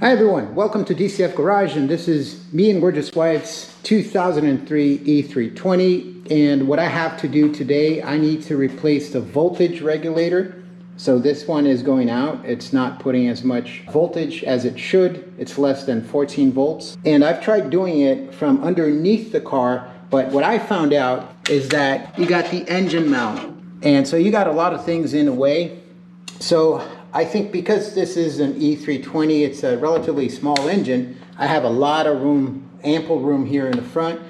Hi everyone, welcome to DCF Garage, and this is me and gorgeous wife's 2003 E320. And what I have to do today, I need to replace the voltage regulator. So this one is going out. It's not putting as much voltage as it should. It's less than 14 volts. And I've tried doing it from underneath the car, but what I found out is that you got the engine mount. And so you got a lot of things in the way. So I think because this is an E320, it's a relatively small engine, I have a lot of room, ample room here in the front.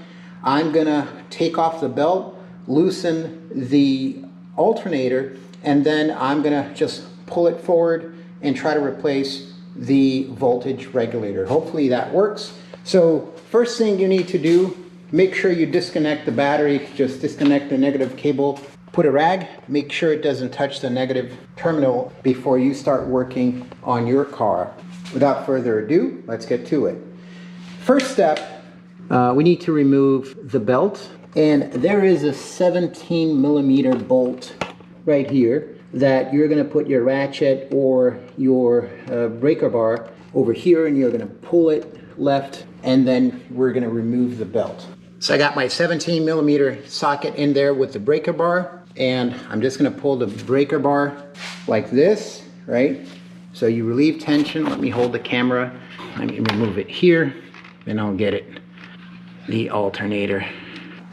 I'm gonna take off the belt, loosen the alternator, and then I'm gonna just pull it forward and try to replace the voltage regulator. Hopefully that works. So first thing you need to do, make sure you disconnect the battery. Just disconnect the negative cable. Put a rag, make sure it doesn't touch the negative terminal before you start working on your car. Without further ado, let's get to it. First step, we need to remove the belt. And there is a 17mm bolt right here that you're gonna put your ratchet or your breaker bar over here, and you're gonna pull it left, and then we're gonna remove the belt. So I got my 17mm socket in there with the breaker bar, and I'm just gonna pull the breaker bar like this, right? So you relieve tension. Let me hold the camera. Let me remove it here, then I'll get it, the alternator.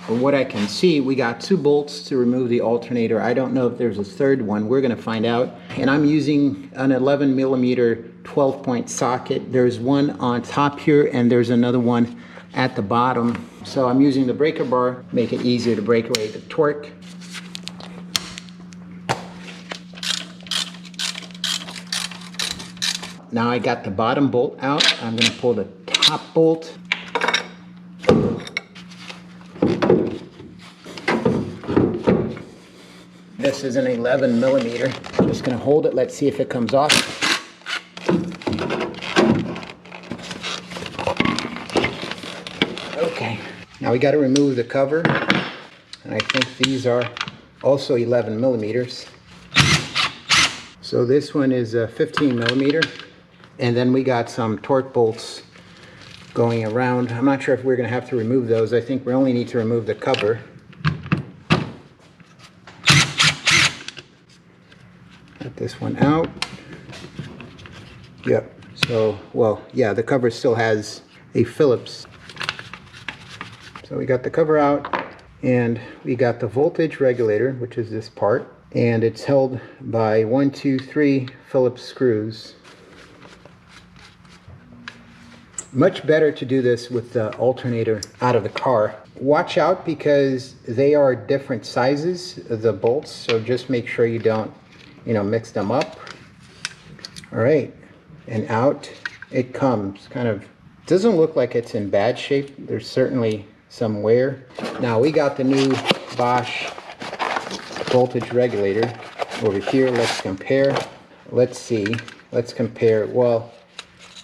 From what I can see, we got 2 bolts to remove the alternator. I don't know if there's a third one. We're gonna find out. And I'm using an 11mm 12-point socket. There's one on top here, and there's another one at the bottom. So I'm using the breaker bar, make it easier to break away the torque. Now I got the bottom bolt out. I'm going to pull the top bolt. This is an 11mm. Just going to hold it. Let's see if it comes off. Okay, now we got to remove the cover, and I think these are also 11mm. So this one is a 15mm, and then we got some torque bolts going around. I'm not sure if we're going to have to remove those. I think we only need to remove the cover. Get this one out. Yep. So, well, yeah, the cover still has a Phillips. So we got the cover out, and we got the voltage regulator, which is this part, and it's held by 1, 2, 3 Phillips screws. Much better to do this with the alternator out of the car. Watch out because they are different sizes, the bolts, so just make sure you don't, mix them up. All right, and out it comes. Kind of doesn't look like it's in bad shape. There's certainly some wear. Now we got the new Bosch voltage regulator over here. Let's compare. Let's see. Let's compare. Well,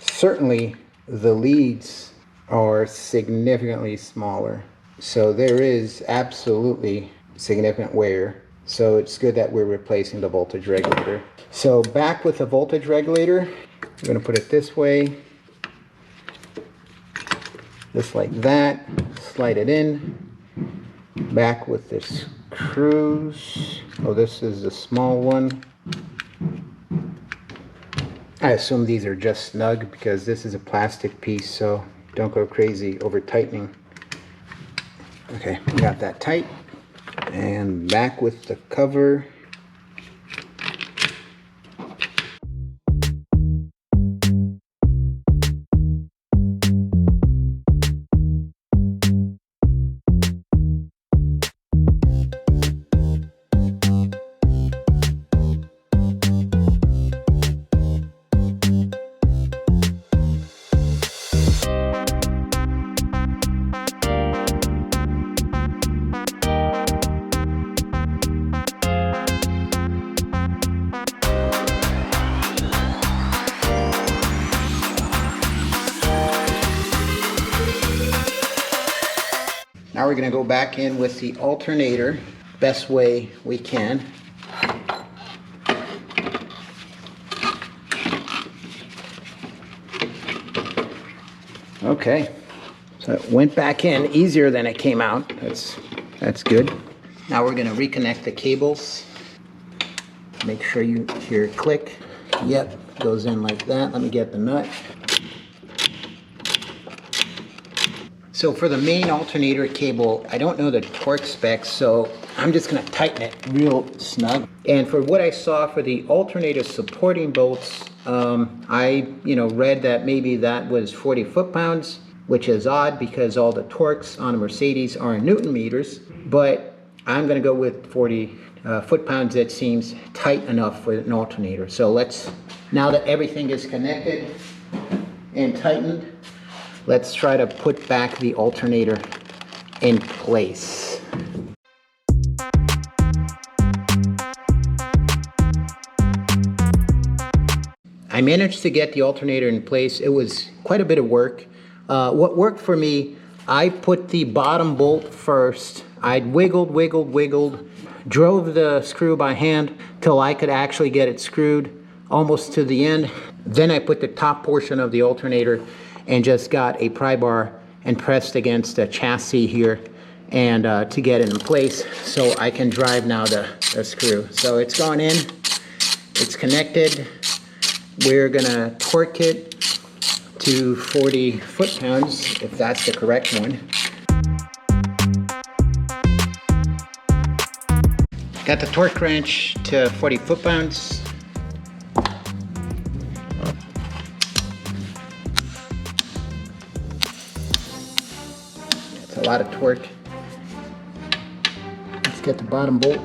certainly the leads are significantly smaller. So there is absolutely significant wear. So it's good that we're replacing the voltage regulator. So back with the voltage regulator, we're going to put it this way. Just like that. Slide it in. Back with the screws. Oh, this is the small one. I assume these are just snug because this is a plastic piece, so don't go crazy over tightening. Okay, we got that tight. And back with the cover. Now we're going to go back in with the alternator best way we can. Okay, so it went back in easier than it came out. That's good. Now we're gonna reconnect the cables. Make sure you hear it click. Yep, goes in like that. Let me get the nut. So for the main alternator cable, I don't know the torque specs, so I'm just gonna tighten it real snug. And for what I saw for the alternator supporting bolts, I read that maybe that was 40 foot-pounds, which is odd because all the torques on a Mercedes are in Newton meters, but I'm gonna go with 40 foot-pounds. That seems tight enough for an alternator. So now that everything is connected and tightened, let's try to put back the alternator in place. I managed to get the alternator in place. It was quite a bit of work. What worked for me, I put the bottom bolt first. I wiggled, drove the screw by hand till I could actually get it screwed almost to the end. Then I put the top portion of the alternator and just got a pry bar and pressed against the chassis here and to get it in place so I can drive now the screw. So it's gone in, it's connected. We're gonna torque it to 40 foot-pounds, if that's the correct one. Got the torque wrench to 40 foot-pounds. That's a lot of torque. Let's get the bottom bolt.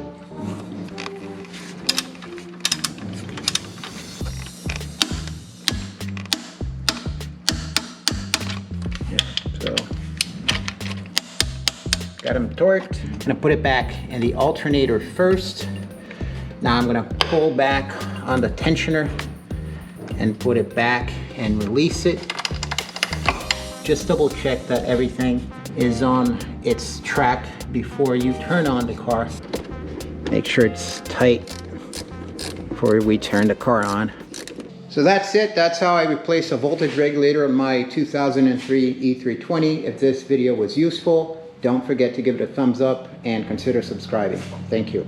So, got them torqued. I'm gonna put it back in the alternator first. Now I'm gonna pull back on the tensioner and put it back and release it. Just double check that everything is on its track before you turn on the car. Make sure it's tight before we turn the car on. So that's it. That's how I replace a voltage regulator on my 2003 E320. If this video was useful, don't forget to give it a thumbs up and consider subscribing. Thank you.